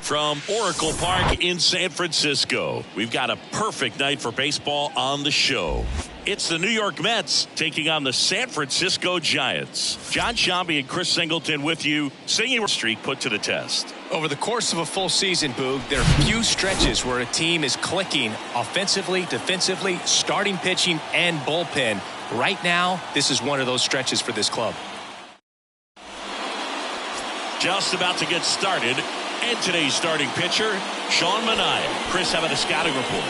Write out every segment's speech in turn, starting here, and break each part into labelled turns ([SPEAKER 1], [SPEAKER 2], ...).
[SPEAKER 1] From Oracle Park in San Francisco, we've got a perfect night for baseball on the show. It's the New York Mets taking on the San Francisco Giants. John Shambi and Chris Singleton with you, seeing a streak put to the test.
[SPEAKER 2] Over the course of a full season, Boog, there are few stretches where a team is clicking offensively, defensively, starting pitching, and bullpen. Right now, this is one of those stretches for this club.
[SPEAKER 1] Just about to get started. And today's starting pitcher, Sean Manaea. Chris, how about a scouting report?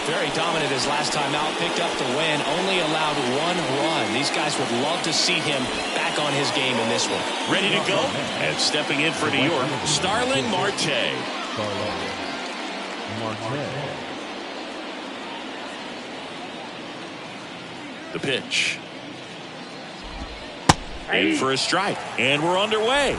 [SPEAKER 2] Very dominant his last time out, picked up the win, only allowed 1 run. These guys would love to see him back on his game in this one.
[SPEAKER 1] Ready to go? And stepping in for New York, Starling Marte. The pitch. In for a strike. And we're underway.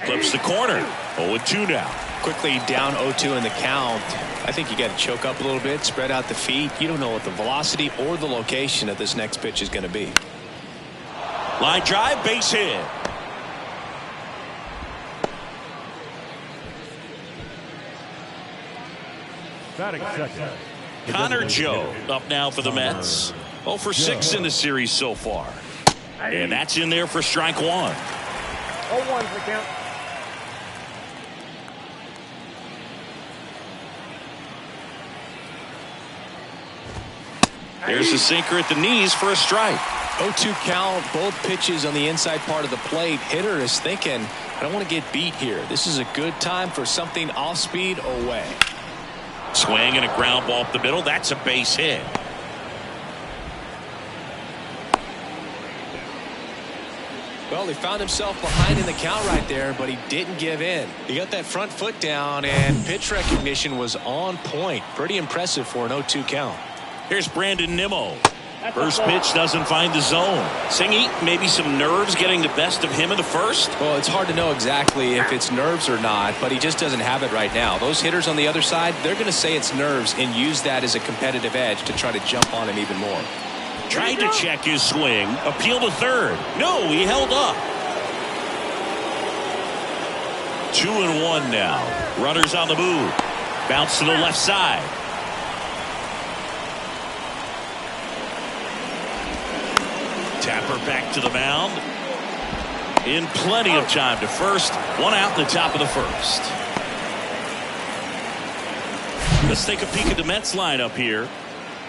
[SPEAKER 1] Flips the corner. 0-2 now.
[SPEAKER 2] Quickly down 0-2 in the count. I think you got to choke up a little bit, spread out the feet. You don't know what the velocity or the location of this next pitch is going to be.
[SPEAKER 1] Line drive, base hit. Connor Joe up now for the Mets. 0 for 6 in the series so far. And that's in there for strike 1.
[SPEAKER 3] 0-1 for count.
[SPEAKER 1] There's a sinker at the knees for a strike.
[SPEAKER 2] 0-2 count, both pitches on the inside part of the plate. Hitter is thinking, I don't want to get beat here. This is a good time for something off speed away.
[SPEAKER 1] Swing and a ground ball up the middle. That's a base hit.
[SPEAKER 2] Well, he found himself behind in the count right there, but he didn't give in. He got that front foot down, and pitch recognition was on point. Pretty impressive for an 0-2 count.
[SPEAKER 1] Here's Brandon Nimmo. First pitch doesn't find the zone. Singy, maybe some nerves getting the best of him in the first?
[SPEAKER 2] Well, it's hard to know exactly if it's nerves or not, but he just doesn't have it right now. Those hitters on the other side, they're going to say it's nerves and use that as a competitive edge to try to jump on him even more.
[SPEAKER 1] Tried to check his swing. Appeal to third. No, he held up. 2-1 now. Runners on the move. Bounce to the left side. Tapper back to the mound. In plenty of time to first. 1 out in the top of the first. Let's take a peek at the Mets lineup here.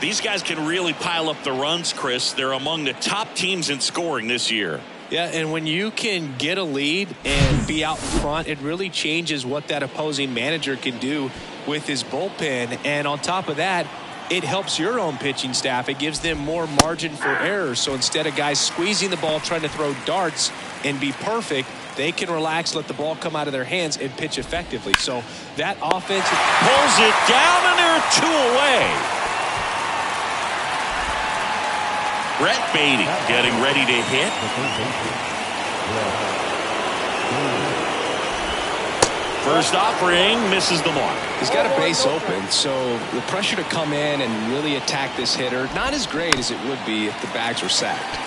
[SPEAKER 1] These guys can really pile up the runs, Chris. They're among the top teams in scoring this year.
[SPEAKER 2] Yeah, and when you can get a lead and be out in front, it really changes what that opposing manager can do with his bullpen. And on top of that, it helps your own pitching staff. It gives them more margin for error. So instead of guys squeezing the ball, trying to throw darts and be perfect, they can relax, let the ball come out of their hands, and pitch effectively. So that offense
[SPEAKER 1] pulls it down, and they're 2 away. Brett Beatty getting ready to hit. First offering misses the mark.
[SPEAKER 2] He's got a base open, so the pressure to come in and really attack this hitter, not as great as it would be if the bags were sacked.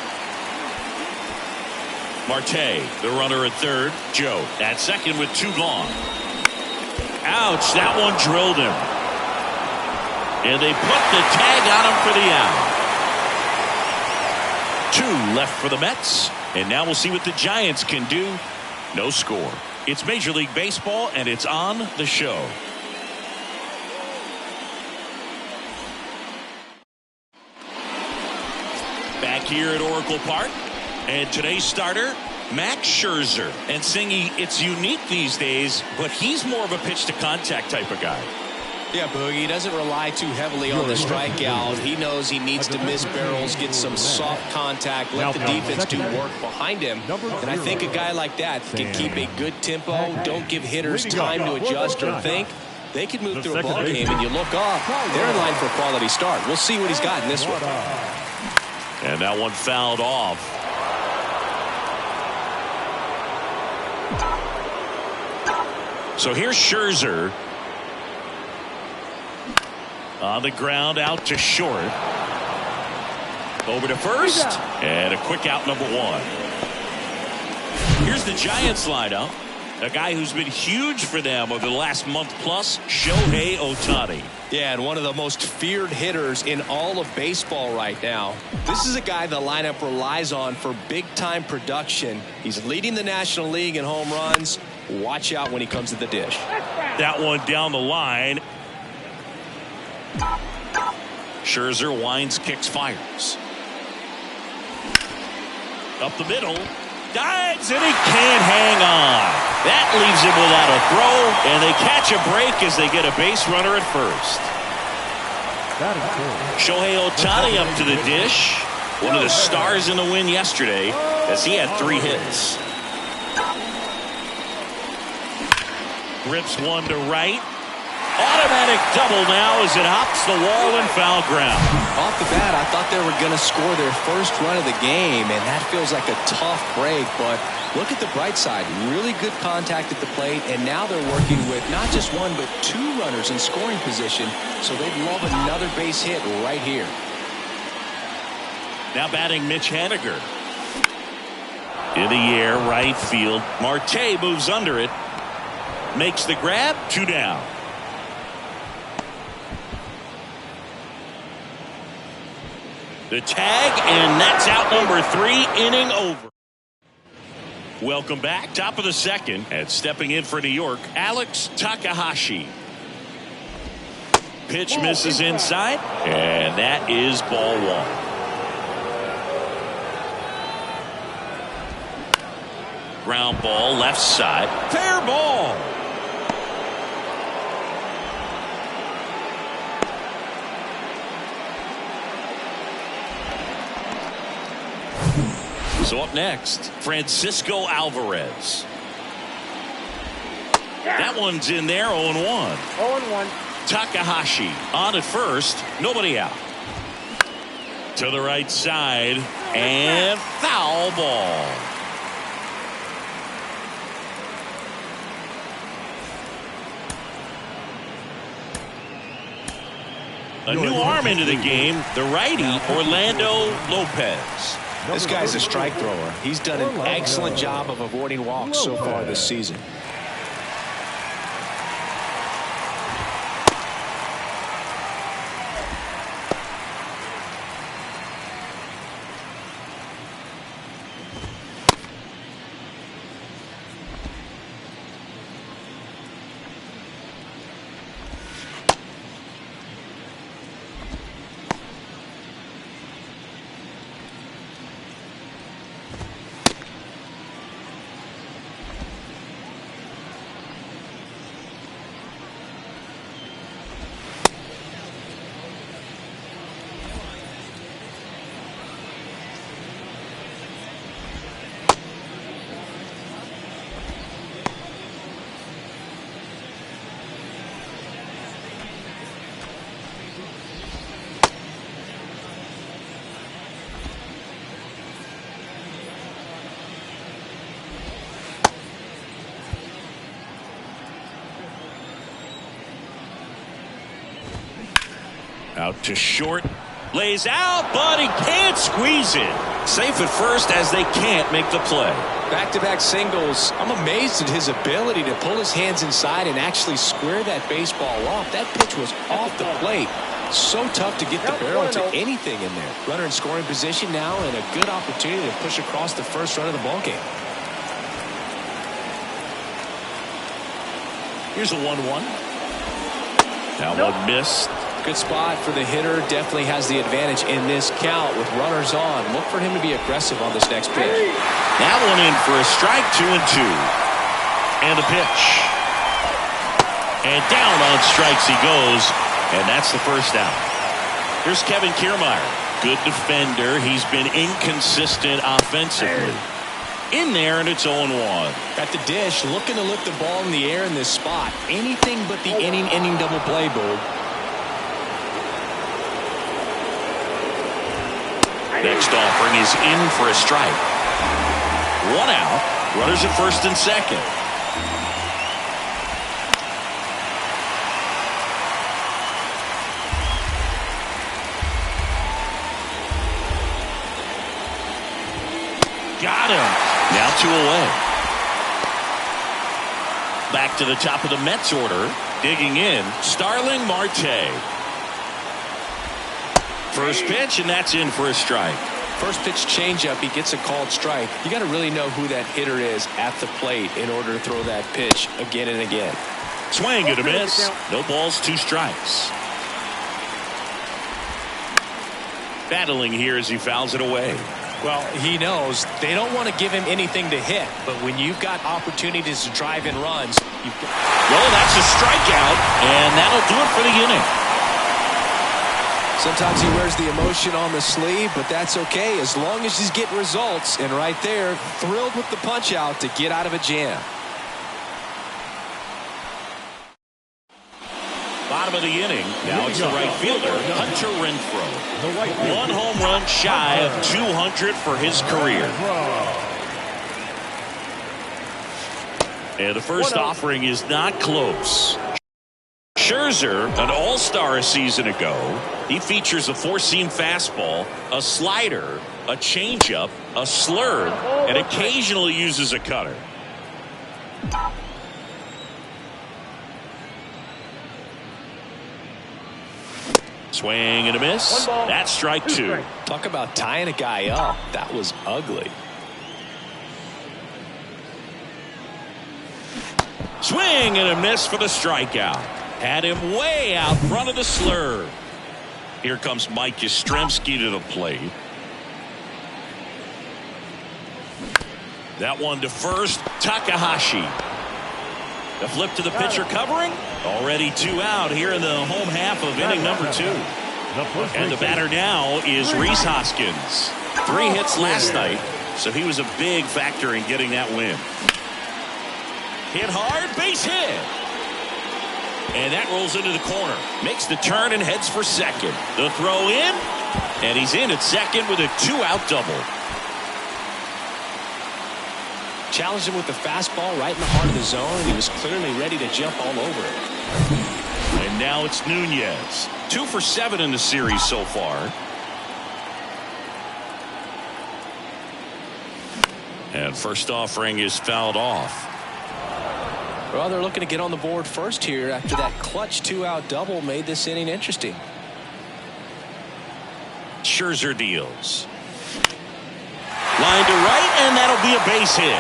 [SPEAKER 1] Marte, the runner at third. Joe at second with 2 gone. Ouch, that one drilled him. And they put the tag on him for the out. 2 left for the Mets. And now we'll see what the Giants can do. No score. It's Major League Baseball, and it's on the show. Back here at Oracle Park. And today's starter, Max Scherzer. And Singy, it's unique these days, but he's more of a pitch-to-contact type of guy.
[SPEAKER 2] Yeah, Boogie doesn't rely too heavily on the strikeout. He knows he needs to miss barrels, get some soft contact, let the defense do work behind him. And I think a guy like that can keep a good tempo, don't give hitters time to adjust or think. They can move through a ball game, and you look up, they're in line for a quality start. We'll see what he's got in this one.
[SPEAKER 1] And that one fouled off. So here's Scherzer. On the ground, out to short. Over to first. And a quick out, number 1. Here's the Giants lineup. A guy who's been huge for them over the last month plus, Shohei Ohtani.
[SPEAKER 2] Yeah, and one of the most feared hitters in all of baseball right now. This is a guy the lineup relies on for big-time production. He's leading the National League in home runs. Watch out when he comes to the dish.
[SPEAKER 1] That one down the line. Scherzer winds, kicks, fires. Up the middle. Dives, and he can't hang on. That leaves him without a throw, and they catch a break as they get a base runner at first. Shohei Ohtani up to the dish. One of the stars in the win yesterday, as he had 3 hits. Rips one to right. Automatic double now as it hops the wall and foul ground.
[SPEAKER 2] Off the bat, I thought they were going to score their first run of the game, and that feels like a tough break. But look at the bright side. Really good contact at the plate, and now they're working with not just 1 but 2 runners in scoring position, so they'd love another base hit right here.
[SPEAKER 1] Now batting Mitch Haniger. In the air, right field. Marte moves under it. Makes the grab, 2 down. The tag, and that's out number 3, inning over. Welcome back, top of the second, and stepping in for New York, Alex Takahashi. Pitch misses inside, and that is ball 1. Ground ball, left side, fair ball. So up next, Francisco Alvarez. That one's in there, 0-1.
[SPEAKER 3] 0-1.
[SPEAKER 1] Takahashi on at first, nobody out. To the right side, and foul ball. A new arm into the game, the righty, Orlando Lopez.
[SPEAKER 2] This guy's a strike thrower. He's done an excellent job of avoiding walks so far this season.
[SPEAKER 1] Out to short. Lays out, but he can't squeeze it. Safe at first as they can't make the play.
[SPEAKER 2] Back-to-back singles. I'm amazed at his ability to pull his hands inside and actually square that baseball off. That pitch was off the plate. So tough to get the barrel to anything in there. Runner in scoring position now and a good opportunity to push across the first run of the ballgame.
[SPEAKER 1] Here's a 1-1. That one missed.
[SPEAKER 2] Good spot for the hitter. Definitely has the advantage in this count with runners on. Look for him to be aggressive on this next pitch.
[SPEAKER 1] That one in for a strike, 2-2. And a pitch. And down on strikes he goes. And that's the first out. Here's Kevin Kiermaier. Good defender. He's been inconsistent offensively. In there, and it's 0-1.
[SPEAKER 2] At the dish, looking to lift the ball in the air in this spot. Anything but the inning double play, Boog.
[SPEAKER 1] Next offering is in for a strike. 1 out. Runners at first and second. Got him. Now 2 away. Back to the top of the Mets order. Digging in, Starling Marte. First pitch, and that's in for a strike.
[SPEAKER 2] First pitch changeup, he gets a called strike. You got to really know who that hitter is at the plate in order to throw that pitch again and again.
[SPEAKER 1] Swing and a miss. No balls, 2 strikes. Battling here as he fouls it away.
[SPEAKER 2] Well, he knows they don't want to give him anything to hit, but when you've got opportunities to drive in runs,
[SPEAKER 1] well, that's a strikeout, and that'll do it for the inning.
[SPEAKER 2] Sometimes he wears the emotion on the sleeve, but that's okay as long as he's getting results. And right there, thrilled with the punch out to get out of a jam.
[SPEAKER 1] Bottom of the inning. Now it's the right fielder, Hunter Renfroe. 1 home run shy of 200 for his career. And the first offering is not close. Scherzer, an all-star a season ago. He features a 4-seam fastball, a slider, a changeup, a slurve, and occasionally uses a cutter. Swing and a miss. That's strike 2.
[SPEAKER 2] Talk about tying a guy up. That was ugly.
[SPEAKER 1] Swing and a miss for the strikeout. Had him way out front of the slurve. Here comes Mike Yastrzemski to the plate. That one to first, Takahashi. The flip to the pitcher covering. Already 2 out here in the home half of inning number 2. And the batter now is Rhys Hoskins. 3 hits last night, so he was a big factor in getting that win. Hit hard, base hit. And that rolls into the corner. Makes the turn and heads for second. The throw in. And he's in at second with a 2-out double.
[SPEAKER 2] Challenged him with the fastball right in the heart of the zone, and he was clearly ready to jump all over it.
[SPEAKER 1] And now it's Nunez. 2 for 7 in the series so far. And first offering is fouled off.
[SPEAKER 2] Well, they're looking to get on the board first here after that clutch 2-out double made this inning interesting.
[SPEAKER 1] Scherzer deals. Line to right, and that'll be a base hit.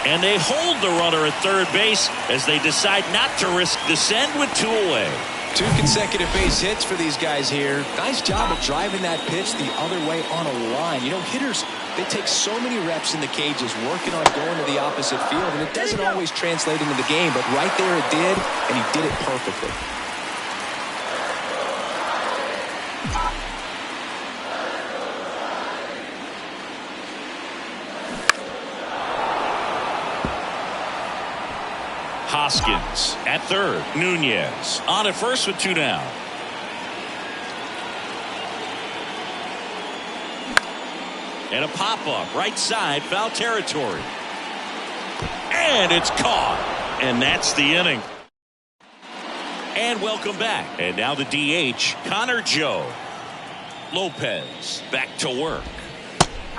[SPEAKER 1] And they hold the runner at third base as they decide not to risk the send with 2 away.
[SPEAKER 2] 2 consecutive base hits for these guys here. Nice job of driving that pitch the other way on a line. You know, hitters, they take so many reps in the cages working on going to the opposite field, and it doesn't always translate into the game, but right there it did, and he did it perfectly.
[SPEAKER 1] Hoskins at third. Nunez on at first with 2 down. And a pop-up right side, foul territory. And it's caught. And that's the inning. And welcome back. And now the DH, Connor Joe. Lopez back to work.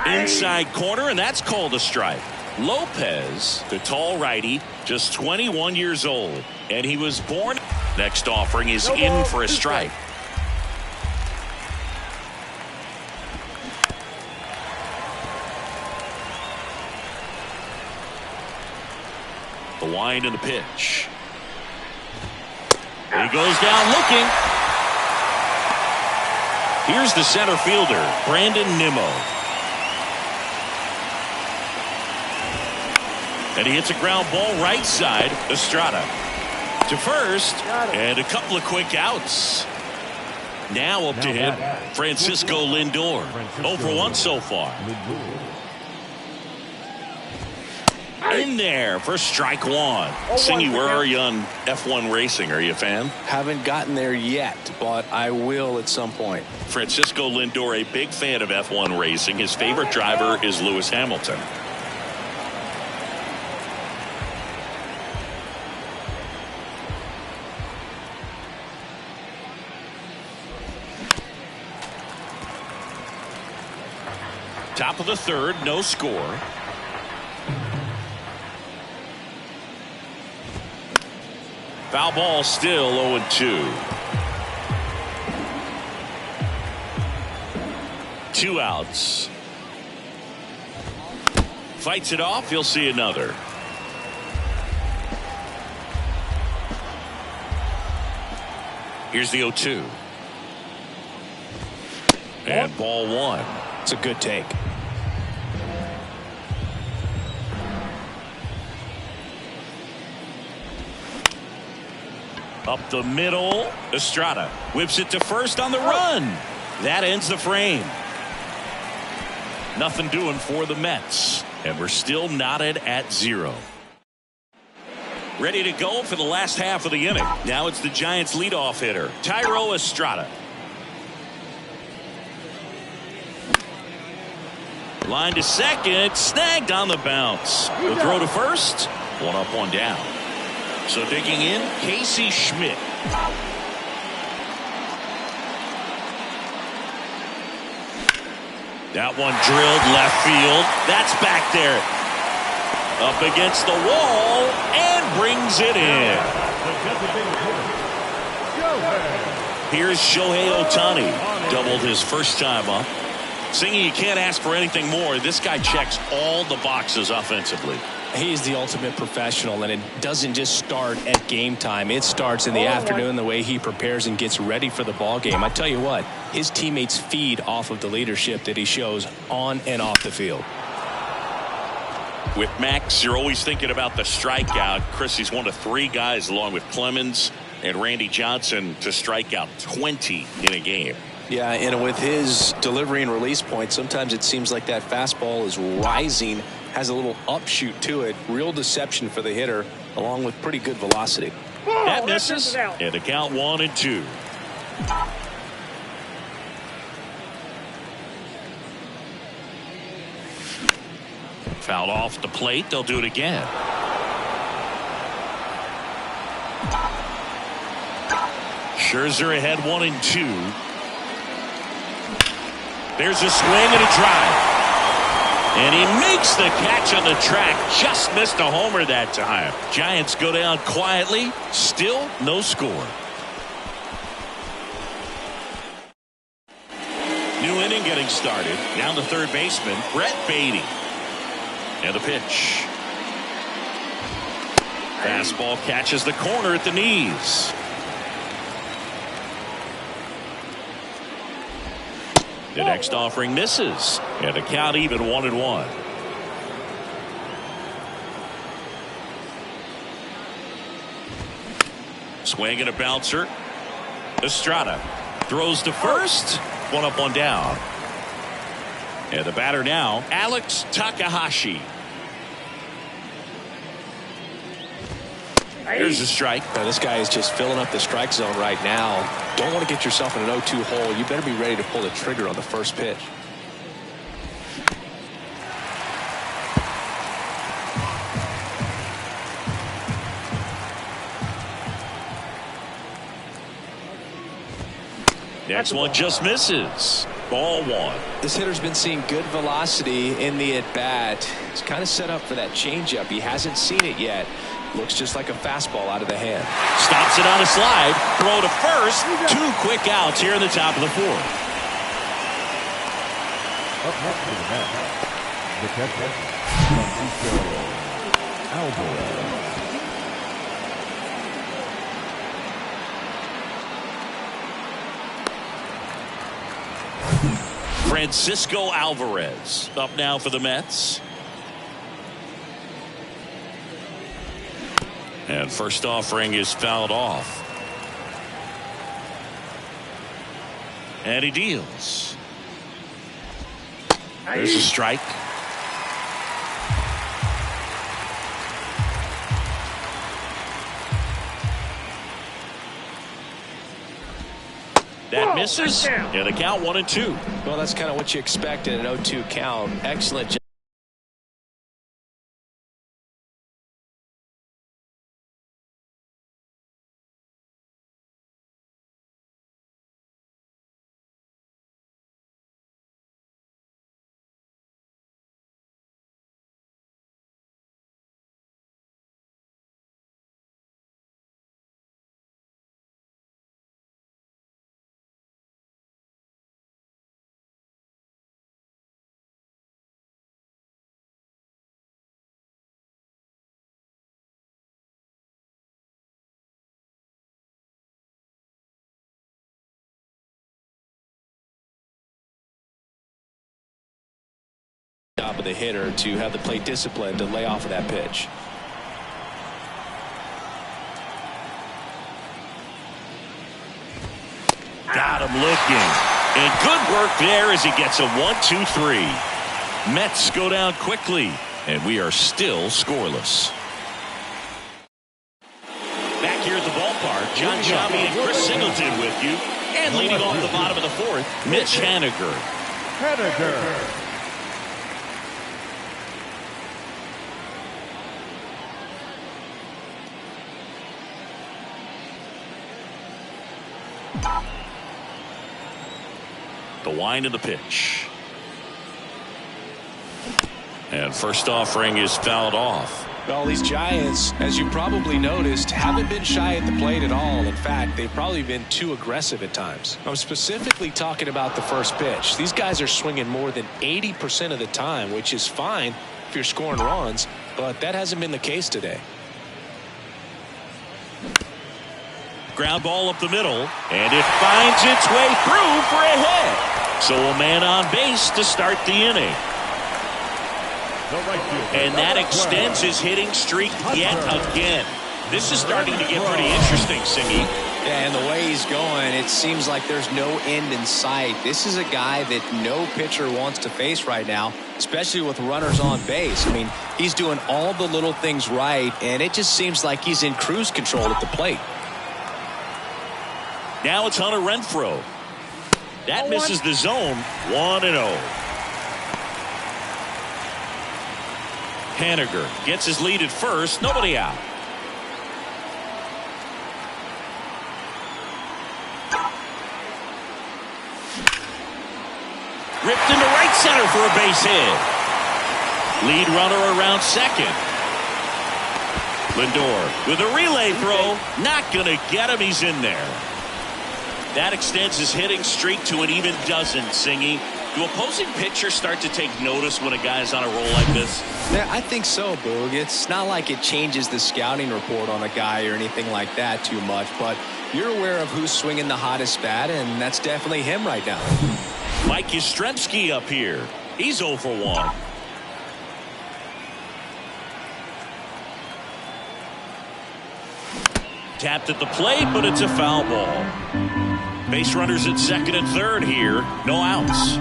[SPEAKER 1] Inside corner, and that's called a strike. Lopez, the tall righty, just 21 years old. And he was born. Next offering is in for a strike. The wind and the pitch. He goes down looking. Here's the center fielder, Brandon Nimmo. And he hits a ground ball right side. Estrada to first. And a couple of quick outs. Now up to him, Francisco Lindor. 0 for 1 so far. In there for strike one. Singy, where are you on F1 racing? Are you a fan?
[SPEAKER 2] Haven't gotten there yet, but I will at some point.
[SPEAKER 1] Francisco Lindor, a big fan of F1 racing. His favorite driver is Lewis Hamilton. Top of the third, no score. Foul ball, still 0-2. 2 outs. Fights it off. You'll see another. Here's the 0-2. And ball 1.
[SPEAKER 2] It's a good take.
[SPEAKER 1] Up the middle, Estrada whips it to first on the run. That ends the frame. Nothing doing for the Mets, and we're still knotted at 0. Ready to go for the last half of the inning. Now it's the Giants leadoff hitter, Thairo Estrada. Line to second, snagged on the bounce. The throw to first, 1 up, 1 down. So digging in, Casey Schmidt. That one drilled left field. That's back there. Up against the wall and brings it in. Here's Shohei Ohtani. Doubled his first time up. Singy, you can't ask for anything more. This guy checks all the boxes offensively.
[SPEAKER 2] He's the ultimate professional, and it doesn't just start at game time. It starts in the afternoon, the way he prepares and gets ready for the ball game. I tell you what, his teammates feed off of the leadership that he shows on and off the field.
[SPEAKER 1] With Max, you're always thinking about the strikeout. Chris, he's one of 3 guys, along with Clemens and Randy Johnson, to strike out 20 in a game.
[SPEAKER 2] Yeah, and with his delivery and release point, sometimes it seems like that fastball is rising, has a little upshoot to it. Real deception for the hitter, along with pretty good velocity.
[SPEAKER 1] That misses, and the count 1-2. Fouled off the plate. They'll do it again. Scherzer ahead 1-2. There's a swing and a drive. And he makes the catch on the track. Just missed a homer that time. Giants go down quietly. Still no score. New inning getting started. Now the third baseman, Brett Beatty. And the pitch. Fastball catches the corner at the knees. The next offering misses, and the count even 1-1. Swing and a bouncer. Estrada throws to first. 1 up, 1 down. And the batter now, Alex Takahashi. Here's a strike.
[SPEAKER 2] This guy is just filling up the strike zone right now. Don't want to get yourself in an 0-2 hole. You better be ready to pull the trigger on the first pitch.
[SPEAKER 1] Next one just misses. Ball one.
[SPEAKER 2] This hitter's been seeing good velocity in the at-bat. He's kind of set up for that changeup. He hasn't seen it yet. Looks just like a fastball out of the hand.
[SPEAKER 1] Stops it on a slide. Throw to first. 2 quick outs here in the top of the 4th.
[SPEAKER 4] Up next to the bat, the catcher, Alvarez.
[SPEAKER 1] Francisco Alvarez up now for the Mets. And first offering is fouled off. And he deals. There's a strike. That misses. And the count 1-2.
[SPEAKER 2] Well, that's kind of what you expect in an 0-2 count. Excellent job. Job of the hitter to have the plate discipline to lay off of that pitch.
[SPEAKER 1] Got him looking. And good work there as he gets a 1-2-3. Mets go down quickly, and we are still scoreless. Back here at the ballpark, John Sciambi and Chris Singleton with you. And leading off the bottom of the 4th, Mitch Haniger. The wind of the pitch. And first offering is fouled off.
[SPEAKER 2] Well, these Giants, as you probably noticed, haven't been shy at the plate at all. In fact, they've probably been too aggressive at times. I'm specifically talking about the first pitch. These guys are swinging more than 80% of the time, which is fine if you're scoring runs, but that hasn't been the case today.
[SPEAKER 1] Ground ball up the middle, and it finds its way through for a hit. So a man on base to start the inning. And that extends his hitting streak yet again. This is starting to get pretty interesting, Singy.
[SPEAKER 2] Yeah, and the way he's going, it seems like there's no end in sight. This is a guy that no pitcher wants to face right now, especially with runners on base. I mean, he's doing all the little things right, and it just seems like he's in cruise control at the plate.
[SPEAKER 1] Now it's Hunter Renfroe. That misses the zone. 1-0. Haniger gets his lead at first. Nobody out. Ripped into right center for a base hit. Lead runner around second. Lindor with a relay throw. Not going to get him. He's in there. That extends his hitting streak to an even dozen, Singy. Do opposing pitchers start to take notice when a guy's on a roll like this?
[SPEAKER 2] Yeah, I think so, Boog. It's not like it changes the scouting report on a guy or anything like that too much, but you're aware of who's swinging the hottest bat, and that's definitely him right now.
[SPEAKER 1] Mike Yastrzemski up here. He's 0 for 1. Tapped at the plate, but it's a foul ball. Base runners at second and third here. No outs.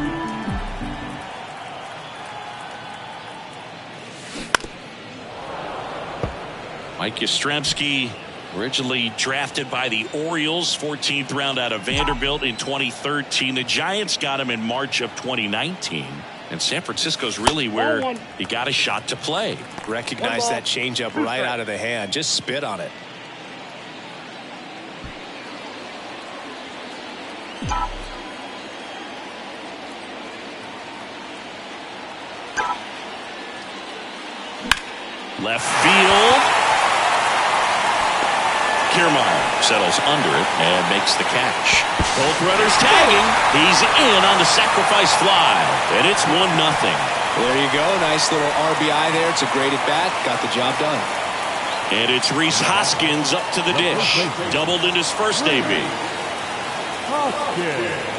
[SPEAKER 1] Mike Yastrzemski, originally drafted by the Orioles, 14th round out of Vanderbilt in 2013. The Giants got him in March of 2019. And San Francisco's really where he got a shot to play.
[SPEAKER 2] Recognize that changeup right out of the hand. Just spit on it.
[SPEAKER 1] Left field. Kiermaier settles under it and makes the catch. Both runners tagging. He's in on the sacrifice fly, and it's 1-0.
[SPEAKER 2] There you go. Nice little RBI there. It's a great at bat. Got the job done.
[SPEAKER 1] And it's Rhys Hoskins up to the dish. Doubled in his first AB.
[SPEAKER 4] Hoskins.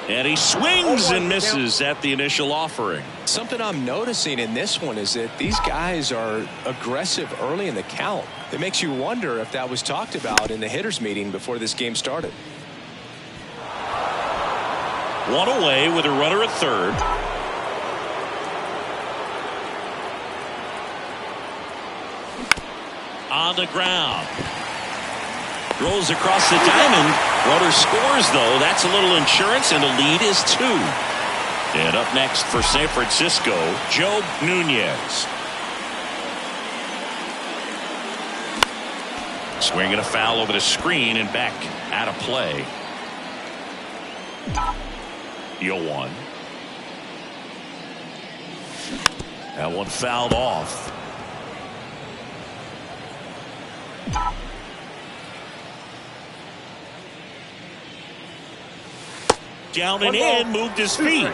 [SPEAKER 1] And he swings and misses at the initial offering.
[SPEAKER 2] Something I'm noticing in this one is that these guys are aggressive early in the count. It makes you wonder if that was talked about in the hitters meeting before this game started.
[SPEAKER 1] One away with a runner at third. On the ground. Rolls across the diamond. Runner scores, though. That's a little insurance, and the lead is 2. And up next for San Francisco, Joe Nunez. Swinging a foul over the screen and back out of play. 0-1. That one fouled off. Down and in, moved his feet.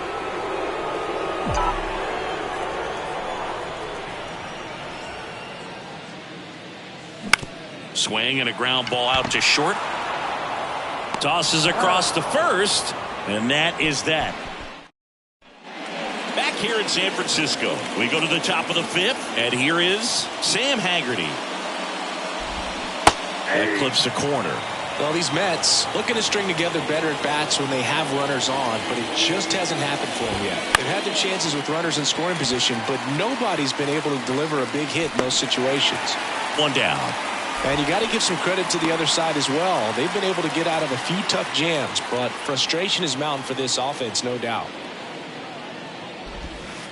[SPEAKER 1] Swing and a ground ball out to short. Tosses across to first, and that is that. Back here in San Francisco, we go to the top of the 5th, and here is Sam Haggerty. That clips the corner.
[SPEAKER 2] Well, these Mets looking to string together better at bats when they have runners on, but it just hasn't happened for them yet. They've had their chances with runners in scoring position, but nobody's been able to deliver a big hit in those situations.
[SPEAKER 1] One down.
[SPEAKER 2] And you got to give some credit to the other side as well. They've been able to get out of a few tough jams, but frustration is mounting for this offense, no doubt.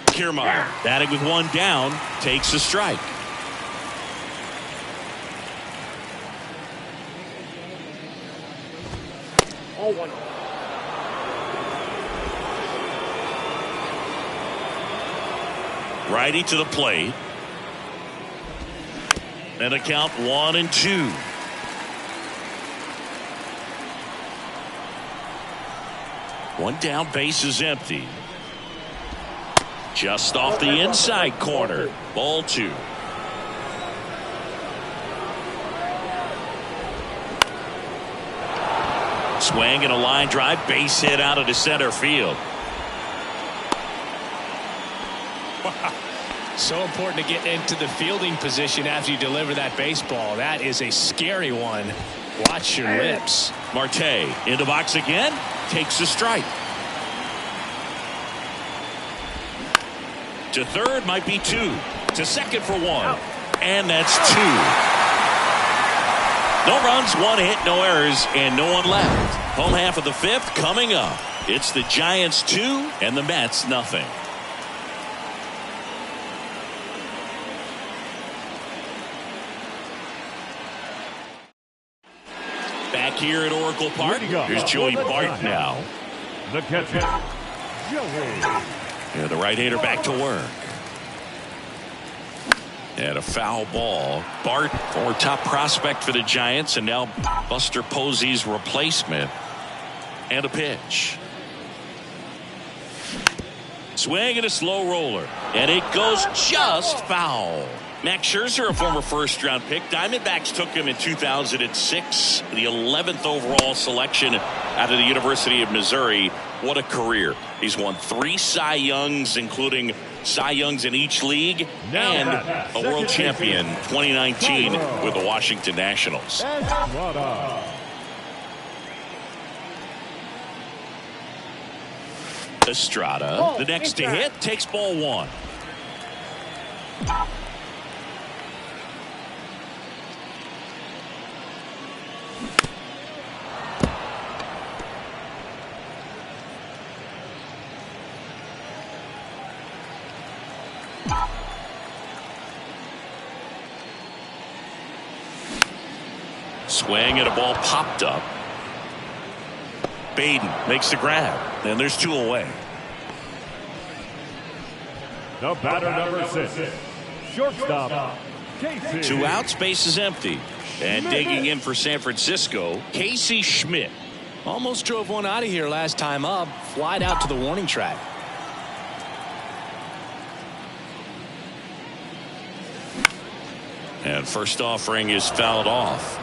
[SPEAKER 1] Kiermaier batting with one down, takes a strike. Righty to the plate. And a count 1-2. One down, base is empty. Just off the inside corner. Ball 2. Swing and a line drive, base hit out of the center field.
[SPEAKER 2] So important to get into the fielding position after you deliver that baseball. That is a scary one. Watch your lips.
[SPEAKER 1] Marte in the box again, takes a strike. To third might be 2. To second for 1. And that's 2. No runs, 1 hit, no errors, and no one left. Home half of the 5th coming up. It's the Giants 2 and the Mets nothing. Back here at Oracle Park, here's Joey Bart now.
[SPEAKER 4] The catcher, Joey.
[SPEAKER 1] And the right-hander back to work. And a foul ball. Bart, former top prospect for the Giants, and now Buster Posey's replacement. And a pitch. Swing and a slow roller. And it goes just foul. Max Scherzer, a former first-round pick. Diamondbacks took him in 2006, the 11th overall selection out of the University of Missouri. What a career. He's won 3 Cy Youngs, including Cy Youngs in each league, and a world champion 2019 with the Washington Nationals. Estrada, the next to hit, takes ball 1. Swing and a ball popped up. Baden makes the grab, and there's 2 away.
[SPEAKER 4] The batter, number 6, shortstop, Casey.
[SPEAKER 1] 2 outs, base is empty. And digging in for San Francisco, Casey Schmidt.
[SPEAKER 2] Almost drove one out of here last time up. Flied out to the warning track.
[SPEAKER 1] And first offering is fouled off.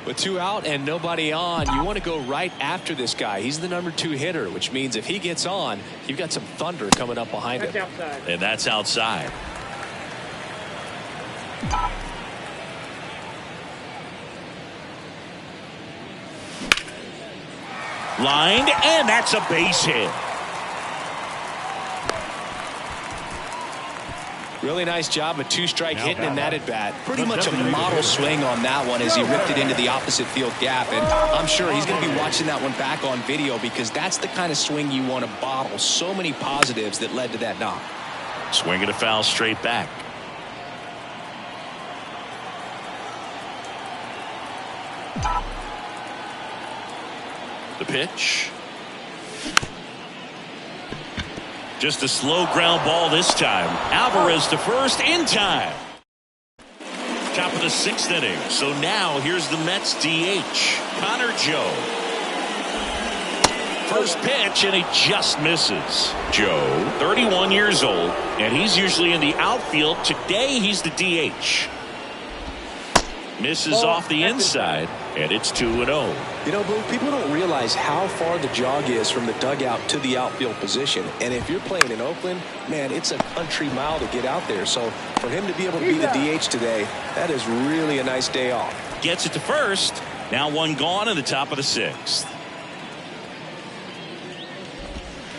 [SPEAKER 2] With 2 out and nobody on, you want to go right after this guy. He's the number 2 hitter, which means if he gets on, you've got some thunder coming up behind him.
[SPEAKER 3] Outside.
[SPEAKER 1] And that's outside. Lined, and that's a base hit.
[SPEAKER 2] Really nice job, a 2-strike hitting in that at bat. Pretty much a model swing on that one as he ripped it into the opposite field gap. And I'm sure he's going to be watching that one back on video because that's the kind of swing you want to bottle. So many positives that led to that knock.
[SPEAKER 1] Swinging a foul straight back. The pitch. Just a slow ground ball this time. Alvarez to first in time. Top of the 6th inning. So now here's the Mets DH, Connor Joe. First pitch, and he just misses. Joe, 31 years old, and he's usually in the outfield. Today he's the DH. Misses off the inside, and it's 2-0.
[SPEAKER 2] You know, Boo, people don't realize how far the jog is from the dugout to the outfield position. And if you're playing in Oakland, man, it's a country mile to get out there. So for him to be able to be the DH today, that is really a nice day off.
[SPEAKER 1] Gets it to first. Now 1 gone in the top of the 6th.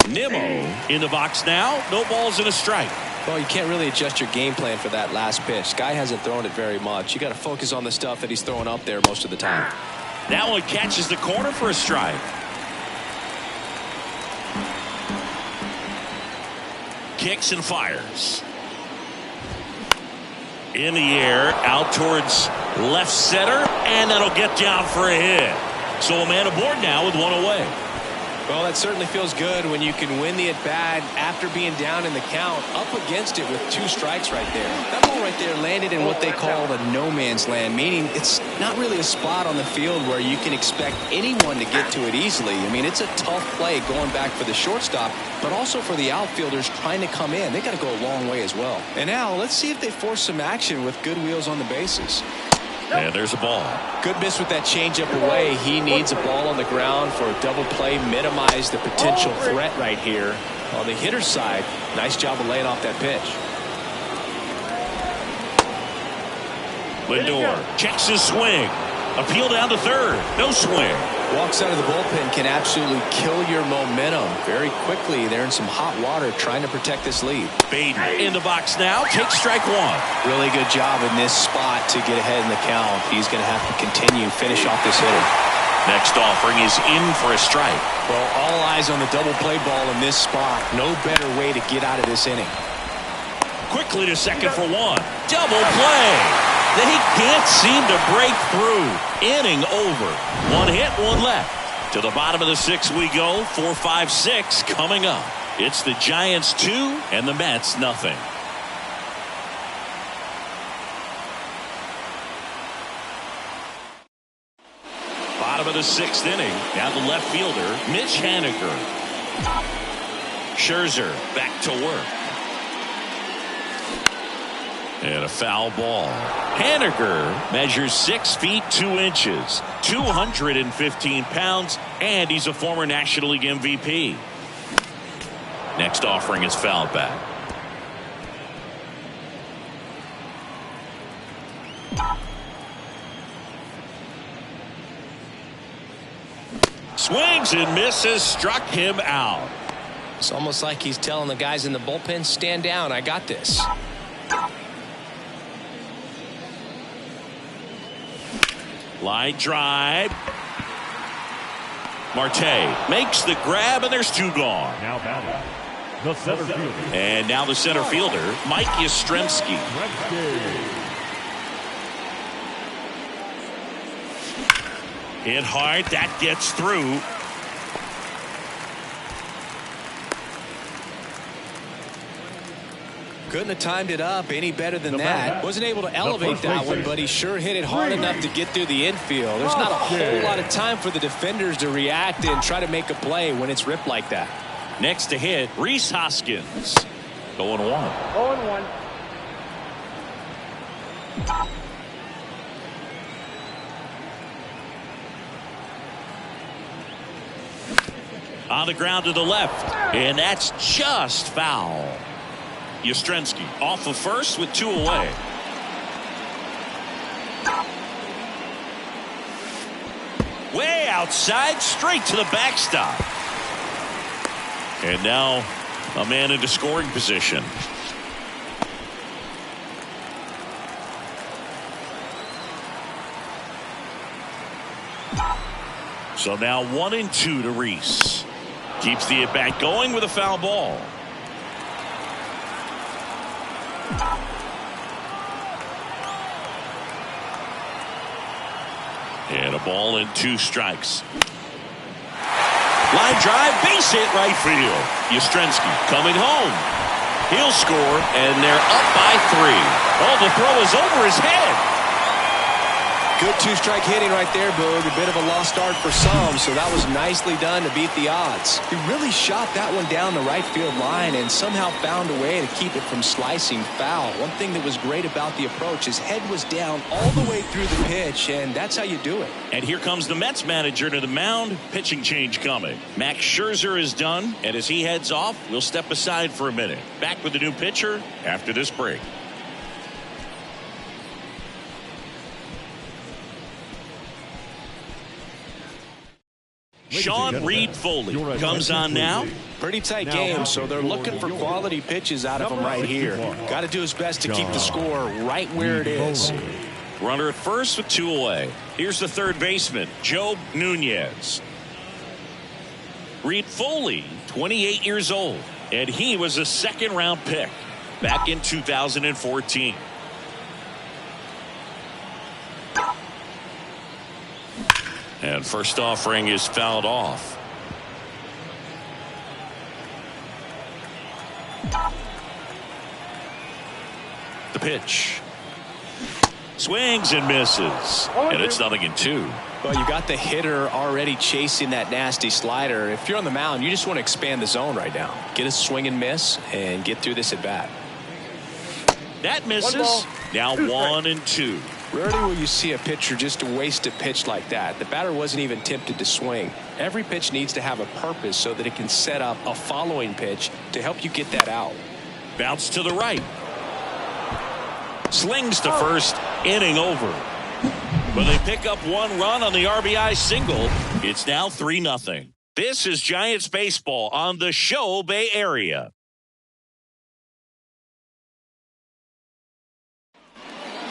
[SPEAKER 1] Nimmo in the box now. No balls and a strike.
[SPEAKER 2] Well, you can't really adjust your game plan for that last pitch. Guy hasn't thrown it very much. You got to focus on the stuff that he's throwing up there most of the time.
[SPEAKER 1] That one catches the corner for a strike. Kicks and fires. In the air, out towards left center, and that'll get down for a hit. So a man aboard now with 1 away.
[SPEAKER 2] Well, that certainly feels good when you can win the at-bat after being down in the count, up against it with 2 strikes right there. That ball right there landed in what they call the no man's land, meaning it's not really a spot on the field where you can expect anyone to get to it easily. I mean, it's a tough play going back for the shortstop, but also for the outfielders trying to come in. They got to go a long way as well. And now let's see if they force some action with good wheels on the bases.
[SPEAKER 1] And there's a ball.
[SPEAKER 2] Good miss with that changeup away. He needs a ball on the ground for a double play, minimize the potential threat right here. On the hitter's side, nice job of laying off that pitch.
[SPEAKER 1] Lindor checks his swing. Appeal down to third. No swing.
[SPEAKER 2] Walks out of the bullpen can absolutely kill your momentum very quickly. They're in some hot water trying to protect this lead.
[SPEAKER 1] Baden in the box now. Takes strike 1.
[SPEAKER 2] Really good job in this spot to get ahead in the count. He's going to have to continue, finish off this hitter.
[SPEAKER 1] Next offering is in for a strike.
[SPEAKER 2] Well, all eyes on the double play ball in this spot. No better way to get out of this inning.
[SPEAKER 1] Quickly to second for 1. Double play. They can't seem to break through. Inning over. 1 hit, 1 left. To the bottom of the 6th we go. 4, 5, 6 coming up. It's the Giants 2 and the Mets nothing. Bottom of the 6th inning. Now the left fielder, Mitch Haniger. Scherzer back to work. And a foul ball. Haniger measures 6 feet 2 inches, 215 pounds, and he's a former National League MVP. Next offering is fouled back. Swings and misses, struck him out.
[SPEAKER 2] It's almost like he's telling the guys in the bullpen, stand down, I got this. Line drive.
[SPEAKER 1] Marte makes the grab, and there's 2 gone.
[SPEAKER 4] Now batting, the center fielder.
[SPEAKER 1] And now the center fielder, Mike Yastrzemski. Hit hard. That gets through.
[SPEAKER 2] Couldn't have timed it up any better than that. Wasn't able to elevate that one, but he sure hit it hard enough to get through the infield. There's not a whole lot of time for the defenders to react and try to make a play when it's ripped like that.
[SPEAKER 1] Next to hit, Rhys Hoskins. 0-1.
[SPEAKER 3] 0-1.
[SPEAKER 1] On the ground to the left, and that's just foul. Yastrzemski off of first with 2 away. Way outside, straight to the backstop. And now a man into scoring position. So now 1-2 to Rhys. Keeps the at-bat going with a foul ball. And a ball and 2 strikes. Line drive, base hit right field. Yastrzemski coming home. He'll score, and they're up by 3. Oh, the throw is over his head.
[SPEAKER 2] Good 2-strike hitting right there, Boog. A bit of a lost start for some, so that was nicely done to beat the odds. He really shot that one down the right field line and somehow found a way to keep it from slicing foul. One thing that was great about the approach, his head was down all the way through the pitch, and that's how you do it.
[SPEAKER 1] And here comes the Mets manager to the mound. Pitching change coming. Max Scherzer is done, and as he heads off, we'll step aside for a minute. Back with the new pitcher after this break. Sean Reed Foley comes on now.
[SPEAKER 2] Pretty tight game, so they're looking for quality pitches out of him right here. Got to do his best to keep the score right where it is.
[SPEAKER 1] Runner at first with 2 away. Here's the third baseman, Joe Nunez. Reed Foley, 28 years old, and he was a second-round pick back in 2014. And first offering is fouled off. The pitch. Swings and misses. And it's 0-2.
[SPEAKER 2] Well, you got the hitter already chasing that nasty slider. If you're on the mound, you just want to expand the zone right now. Get a swing and miss and get through this at bat.
[SPEAKER 1] That misses. Now 1-2.
[SPEAKER 2] Rarely will you see a pitcher just waste a pitch like that. The batter wasn't even tempted to swing. Every pitch needs to have a purpose so that it can set up a following pitch to help you get that out.
[SPEAKER 1] Bounce to the right. Slings to first. Inning over. But they pick up 1 run on the RBI single. It's now 3-0. This is Giants baseball on the Show Bay Area.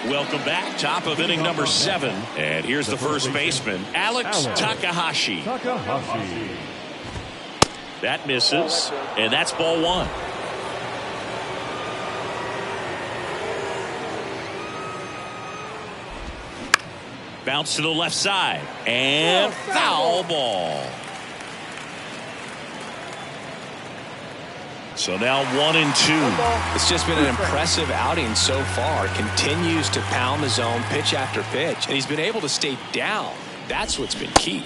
[SPEAKER 1] Welcome back. Top of inning number 7. And here's the first baseman, Alex Takahashi. That misses. And that's ball 1. Bounce to the left side. And foul ball. So now 1-2.
[SPEAKER 2] It's just been an impressive outing so far. Continues to pound the zone pitch after pitch. And he's been able to stay down. That's what's been key.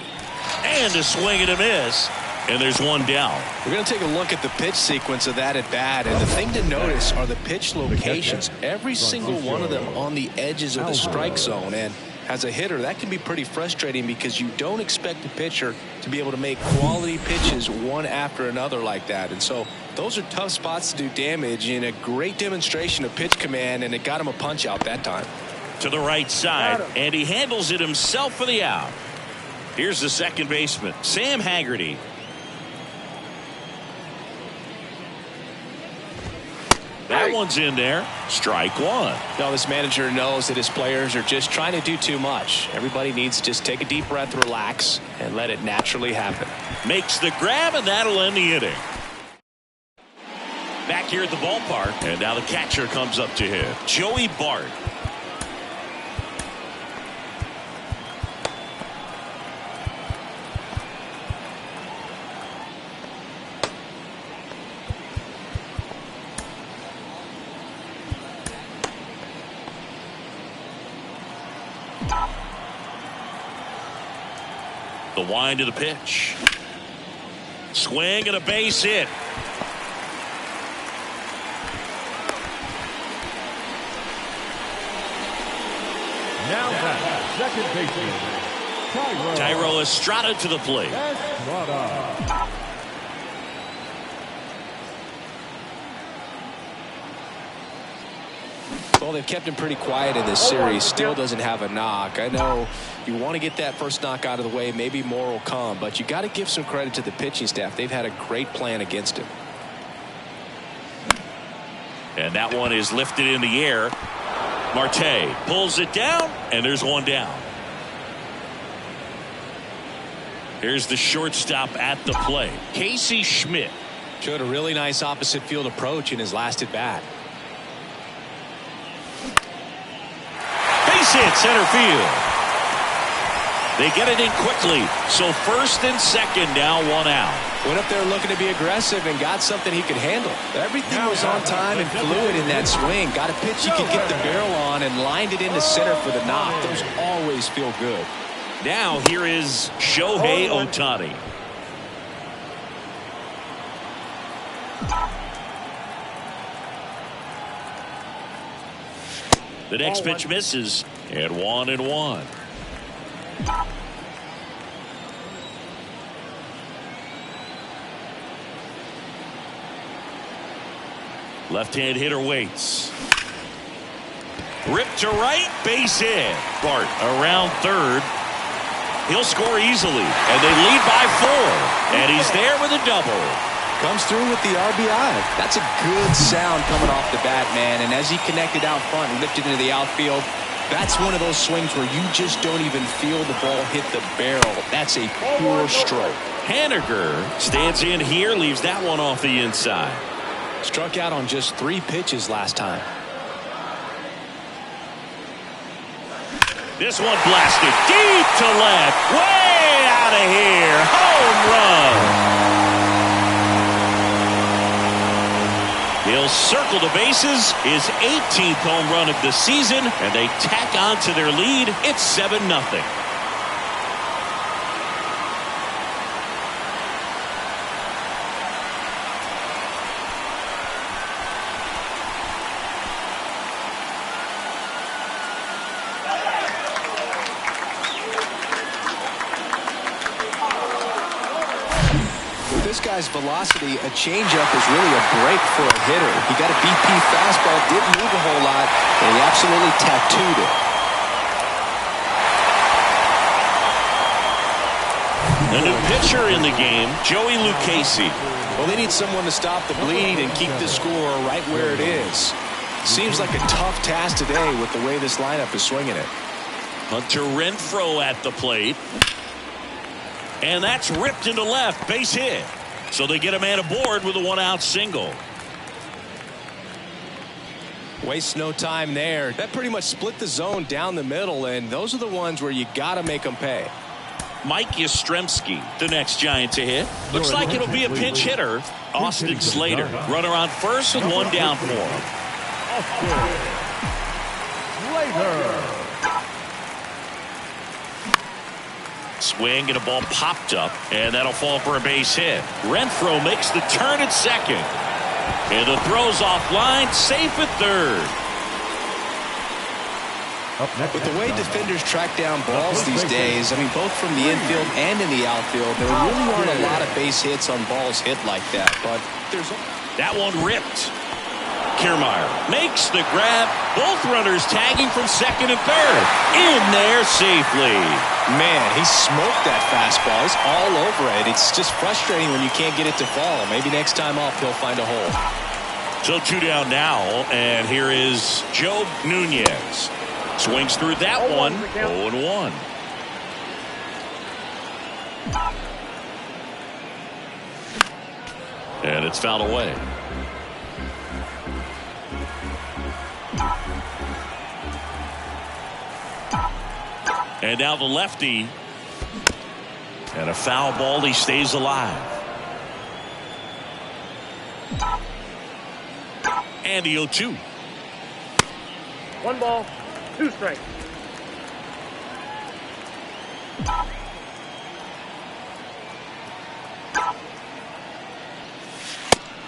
[SPEAKER 1] And a swing and a miss. And there's 1 down.
[SPEAKER 2] We're going to take a look at the pitch sequence of that at bat. And the thing to notice are the pitch locations. Every single one of them on the edges of the strike zone. And as a hitter, that can be pretty frustrating because you don't expect a pitcher to be able to make quality pitches one after another like that. And so those are tough spots to do damage, and a great demonstration of pitch command, and it got him a punch out that time.
[SPEAKER 1] To the right side, and he handles it himself for the out. Here's the second baseman, Sam Haggerty. That one's in there. Strike one.
[SPEAKER 2] Now this manager knows that his players are just trying to do too much. Everybody needs to just take a deep breath, relax, and let it naturally happen.
[SPEAKER 1] Makes the grab, and that'll end the inning. Back here at the ballpark, and now the catcher comes up to him. Joey Bart. The wind of the pitch. Swing and a base hit.
[SPEAKER 4] Now that second baseman,
[SPEAKER 1] Tyro Estrada to the plate.
[SPEAKER 4] Estrada.
[SPEAKER 2] Well, they've kept him pretty quiet in this series. Still doesn't have a knock. I know you want to get that first knock out of the way. Maybe more will come, but you got to give some credit to the pitching staff. They've had a great plan against him.
[SPEAKER 1] And that one is lifted in the air. Marte pulls it down, and there's one down. Here's the shortstop at the plate, Casey Schmidt.
[SPEAKER 2] Showed a really nice opposite field approach in his last at bat.
[SPEAKER 1] Base hit center field. They get it in quickly. So first and second, now one out.
[SPEAKER 2] Went up there looking to be aggressive and got something he could handle. Everything was on time and fluid in that swing. Got a pitch he could get the barrel on and lined it into center for the knock. Those always feel good.
[SPEAKER 1] Now here is Shohei Ohtani. The next pitch misses, and 1-1. Left-hand hitter waits. Ripped to right, base hit. Bart around third. He'll score easily, and they lead by 4. And he's there with a double.
[SPEAKER 2] Comes through with the RBI. That's a good sound coming off the bat, man. And as he connected out front and lifted into the outfield, that's one of those swings where you just don't even feel the ball hit the barrel. That's a pure stroke.
[SPEAKER 1] Haniger stands in here, leaves that one off the inside.
[SPEAKER 2] Struck out on just 3 pitches last time.
[SPEAKER 1] This one blasted deep to left. Way out of here. Home run. He'll circle the bases. His 18th home run of the season. And they tack on to their lead. It's 7-0.
[SPEAKER 2] This guy's velocity, a changeup is really a break for a hitter. He got a BP fastball, didn't move a whole lot, and he absolutely tattooed it.
[SPEAKER 1] A new pitcher in the game, Joey Lucchesi.
[SPEAKER 2] Well, they need someone to stop the bleed and keep the score right where it is. Seems like a tough task today with the way this lineup is swinging it.
[SPEAKER 1] Hunter Renfroe at the plate. And that's ripped into left, base hit. So they get a man aboard with a 1-out single.
[SPEAKER 2] Waste no time there. That pretty much split the zone down the middle, and those are the ones where you got to make them pay.
[SPEAKER 1] Mike Yastrzemski, the next Giant to hit. Looks like it'll be a pinch hitter. Austin Slater, runner on first with 1 down for him.
[SPEAKER 4] Slater.
[SPEAKER 1] Swing and a ball popped up, and that'll fall for a base hit. Renfroe makes the turn at second. And the throw's offline, safe at third.
[SPEAKER 2] With the way defenders track down balls these days, I mean, both from the infield and in the outfield, there really aren't a lot of base hits on balls hit like that. But there's
[SPEAKER 1] that one ripped. Kiermaier makes the grab. Both runners tagging from second and third. In there safely.
[SPEAKER 2] Man, he smoked that fastball. It's all over it. It's just frustrating when you can't get it to fall. Maybe next time off he'll find a hole.
[SPEAKER 1] So 2 down now, and here is Joe Nunez. Swings through that one. 0-1. And it's fouled away. And now the lefty. And a foul ball. He stays alive. And the 0-2.
[SPEAKER 3] 1 ball, 2 strikes.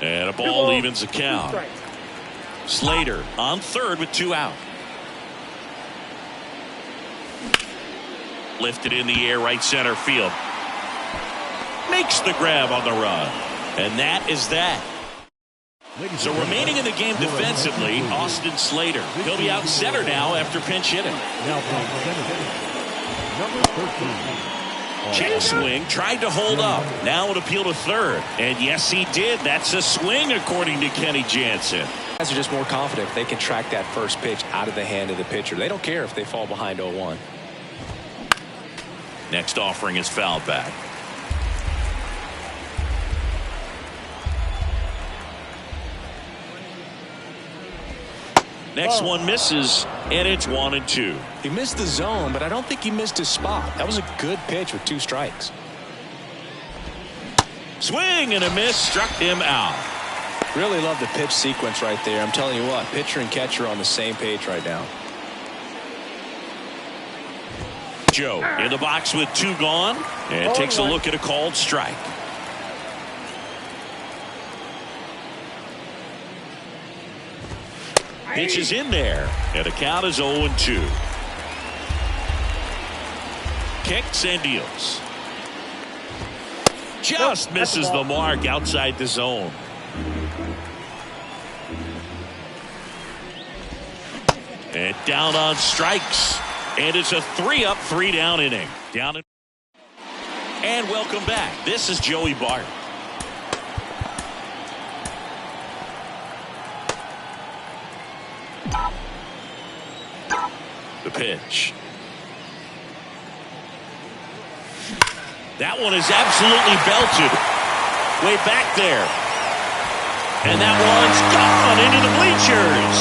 [SPEAKER 1] And a ball evens the count. Slater on third with 2 out. Lifted in the air, right center field. Makes the grab on the run. And that is that. So remaining in the game defensively, Austin Slater. He'll be out center now after pinch hitting.
[SPEAKER 4] Now playing center, number 13.
[SPEAKER 1] Check swing, tried to hold up. Now it appeal to third. And yes, he did. That's a swing, according to Kenny Jansen.
[SPEAKER 2] Guys are just more confident if they can track that first pitch out of the hand of the pitcher. They don't care if they fall behind 0-1.
[SPEAKER 1] Next offering is fouled back. Next one misses, and it's 1-2.
[SPEAKER 2] He missed the zone, but I don't think he missed his spot. That was a good pitch with 2 strikes.
[SPEAKER 1] Swing and a miss, struck him out.
[SPEAKER 2] Really love the pitch sequence right there. I'm telling you what, pitcher and catcher are on the same page right now.
[SPEAKER 1] Joe in the box with 2 gone, and takes a look at a called strike. Pitch is in there, and the count is 0-2. Kicks and deals. Just misses the mark outside the zone. And down on strikes. And it's a 3-up, 3-down inning. And welcome back. This is Joey Bart. The pitch. That one is absolutely belted. Way back there. And that one's gone into the bleachers.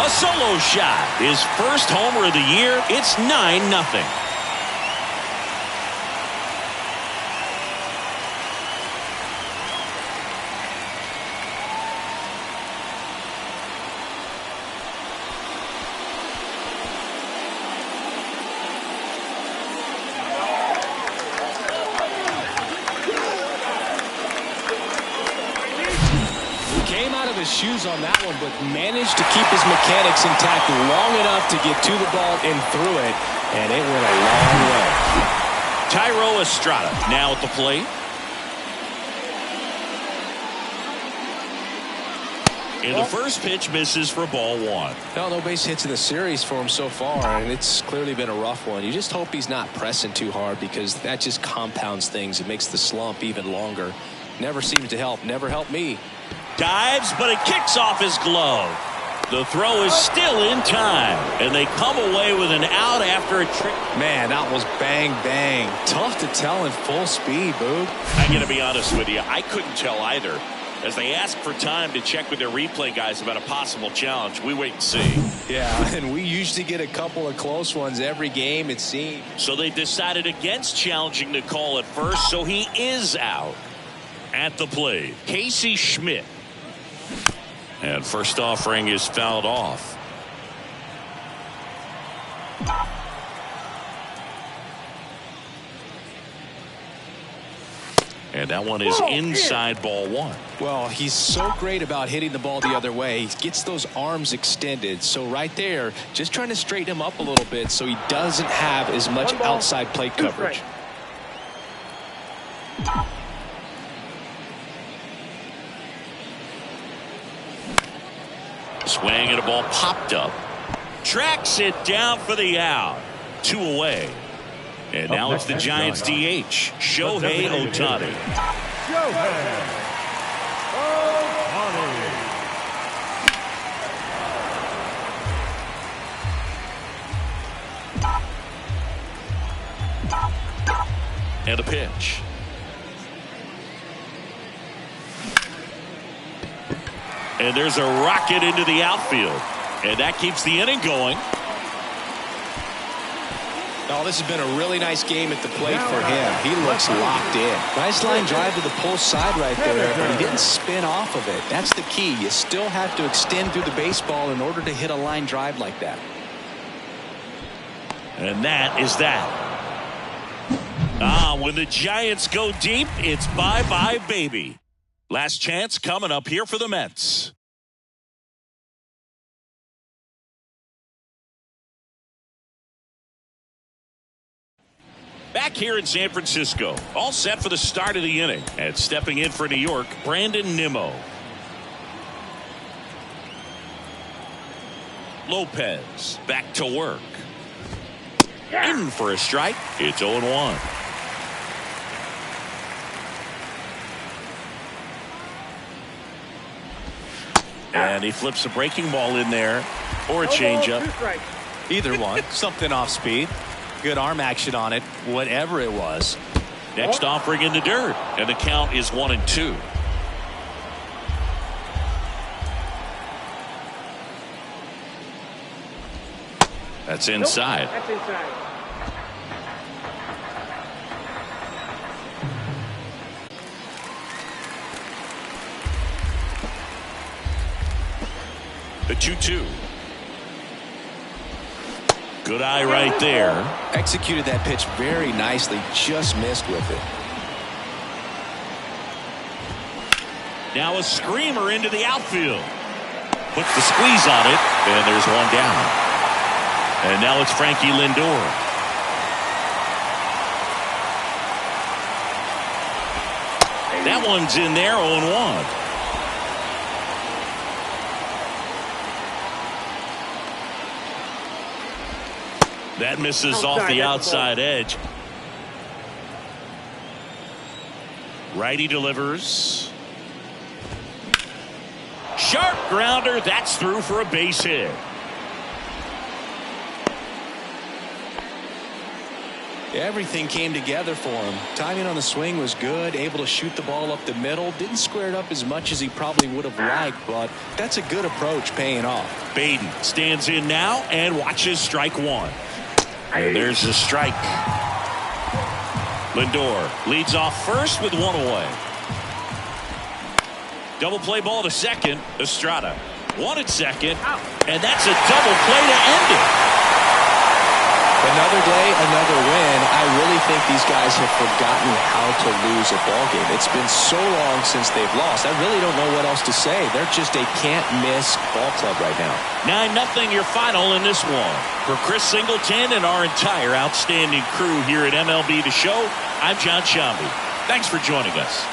[SPEAKER 1] A solo shot. His first homer of the year. It's 9-0.
[SPEAKER 2] Shoes on that one, but managed to keep his mechanics intact long enough to get to the ball and through it, and it went a long way.
[SPEAKER 1] Tyro Estrada now at the plate. And the first pitch misses for ball 1.
[SPEAKER 2] No base hits in the series for him so far, and it's clearly been a rough one. You just hope he's not pressing too hard, because that just compounds things. It makes the slump even longer. Never seems to help. Never helped me.
[SPEAKER 1] Dives, but it kicks off his glove. The throw is still in time, and they come away with an out after a trick.
[SPEAKER 2] Man, that was bang, bang. Tough to tell in full speed, Boog.
[SPEAKER 1] I'm going to be honest with you. I couldn't tell either. As they ask for time to check with their replay guys about a possible challenge, we wait and see.
[SPEAKER 2] Yeah, and we usually get a couple of close ones every game, it seems.
[SPEAKER 1] So they decided against challenging the call at first, so he is out. At the plate, Casey Schmidt. And first offering is fouled off. And that one is inside ball 1.
[SPEAKER 2] Well, he's so great about hitting the ball the other way. He gets those arms extended. So right there, just trying to straighten him up a little bit so he doesn't have as much outside plate coverage.
[SPEAKER 1] Swing and a ball popped up. Tracks it down for the out. 2 away. And now it's the Giants DH, Shohei Ohtani.
[SPEAKER 4] Shohei Ohtani.
[SPEAKER 1] And a pitch. And there's a rocket into the outfield. And that keeps the inning going.
[SPEAKER 2] Oh, this has been a really nice game at the plate for him. He looks locked in. Nice line drive to the pull side right there, but he didn't spin off of it. That's the key. You still have to extend through the baseball in order to hit a line drive like that.
[SPEAKER 1] And that is that. When the Giants go deep, it's bye-bye, baby. Last chance coming up here for the Mets. Back here in San Francisco, all set for the start of the inning. And stepping in for New York, Brandon Nimmo. Lopez back to work. In for a strike. It's 0-1. And he flips a breaking ball in there or a changeup.
[SPEAKER 2] Either one. Something off speed. Good arm action on it, whatever it was.
[SPEAKER 1] Next offering in the dirt, and the count is 1-2. That's inside.
[SPEAKER 3] That's inside.
[SPEAKER 1] The 2-2. Good eye right there.
[SPEAKER 2] Executed that pitch very nicely, just missed with it.
[SPEAKER 1] Now a screamer into the outfield. Puts the squeeze on it, and there's one down. And now it's Frankie Lindor. That one's in there, 0-1. That misses off the outside edge. Righty delivers. Sharp grounder. That's through for a base hit.
[SPEAKER 2] Everything came together for him. Timing on the swing was good. Able to shoot the ball up the middle. Didn't square it up as much as he probably would have liked, but that's a good approach, paying off.
[SPEAKER 1] Baden stands in now and watches strike one. And there's a strike. Lindor leads off first with one away. Double play ball to second. Estrada wanted second, and that's a double play to end it.
[SPEAKER 2] Another day, another win. I really think these guys have forgotten how to lose a ball game. It's been so long since they've lost. I really don't know what else to say. They're just a can't-miss ball club right now.
[SPEAKER 1] 9-0 your final in this one. For Chris Singleton and our entire outstanding crew here at MLB The Show, I'm John Shambi. Thanks for joining us.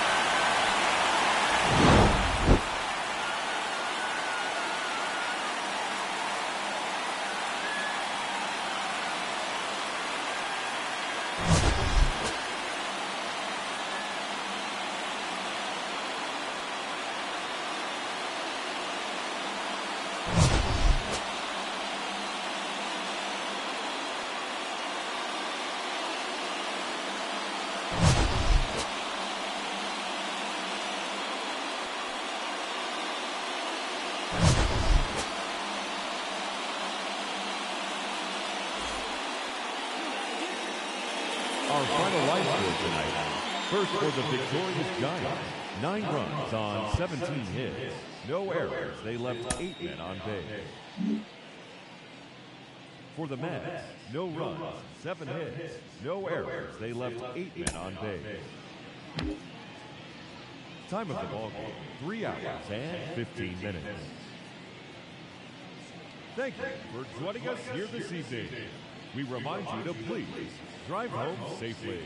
[SPEAKER 4] Our final line score tonight. First for the victorious Giants, 9 runs on 17 hits. No errors. They left 8 men on base. For the Mets, no runs, 7 hits. No errors. They left 8 men on base. Time of the ball game, 3 hours and 15 minutes. Thank you for joining us here this evening. We remind you to please drive home safely.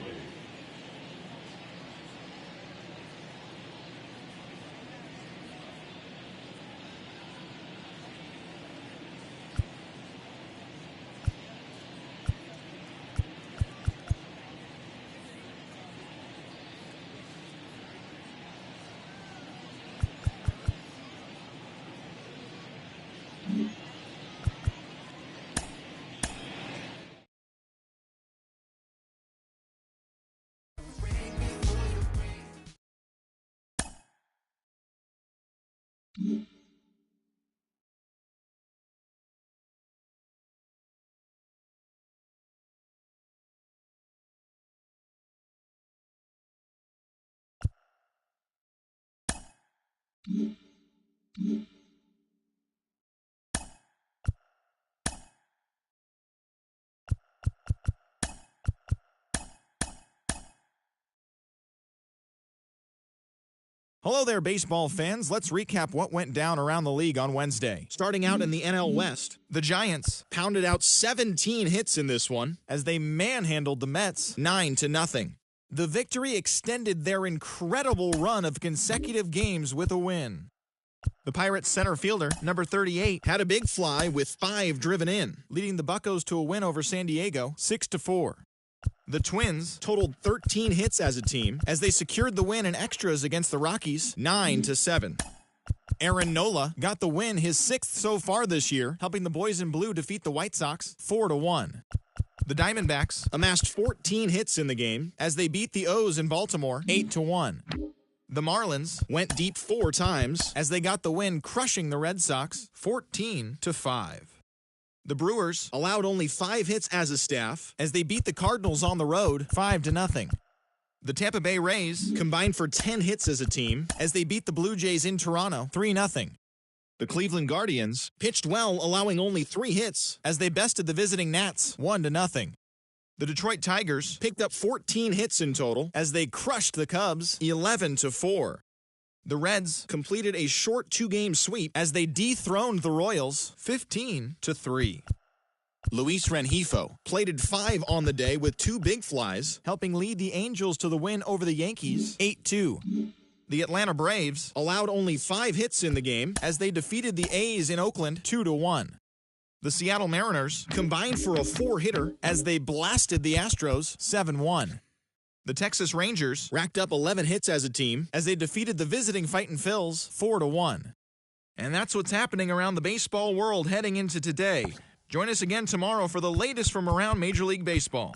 [SPEAKER 5] Hello there, baseball fans. Let's recap what went down around the league on Wednesday. Starting out in the NL West, the Giants pounded out 17 hits in this one as they manhandled the Mets 9-0. The victory extended their incredible run of consecutive games with a win. The Pirates center fielder, number 38, had a big fly with 5 driven in, leading the Buccos to a win over San Diego 6-4. The Twins totaled 13 hits as a team as they secured the win in extras against the Rockies 9-7. Aaron Nola got the win, his 6th so far this year, helping the boys in blue defeat the White Sox 4-1. The Diamondbacks amassed 14 hits in the game as they beat the O's in Baltimore 8-1. The Marlins went deep 4 times as they got the win, crushing the Red Sox 14-5. The Brewers allowed only 5 hits as a staff as they beat the Cardinals on the road 5-0. The Tampa Bay Rays combined for 10 hits as a team as they beat the Blue Jays in Toronto 3-0. The Cleveland Guardians pitched well, allowing only 3 hits as they bested the visiting Nats 1-0. The Detroit Tigers picked up 14 hits in total as they crushed the Cubs 11-4. The Reds completed a short 2-game sweep as they dethroned the Royals 15-3. Luis Rengifo plated 5 on the day with 2 big flies, helping lead the Angels to the win over the Yankees 8-2. The Atlanta Braves allowed only 5 hits in the game as they defeated the A's in Oakland 2-1. The Seattle Mariners combined for a 4-hitter as they blasted the Astros 7-1. The Texas Rangers racked up 11 hits as a team as they defeated the visiting Fightin' Phils 4-1. And that's what's happening around the baseball world heading into today. Join us again tomorrow for the latest from around Major League Baseball.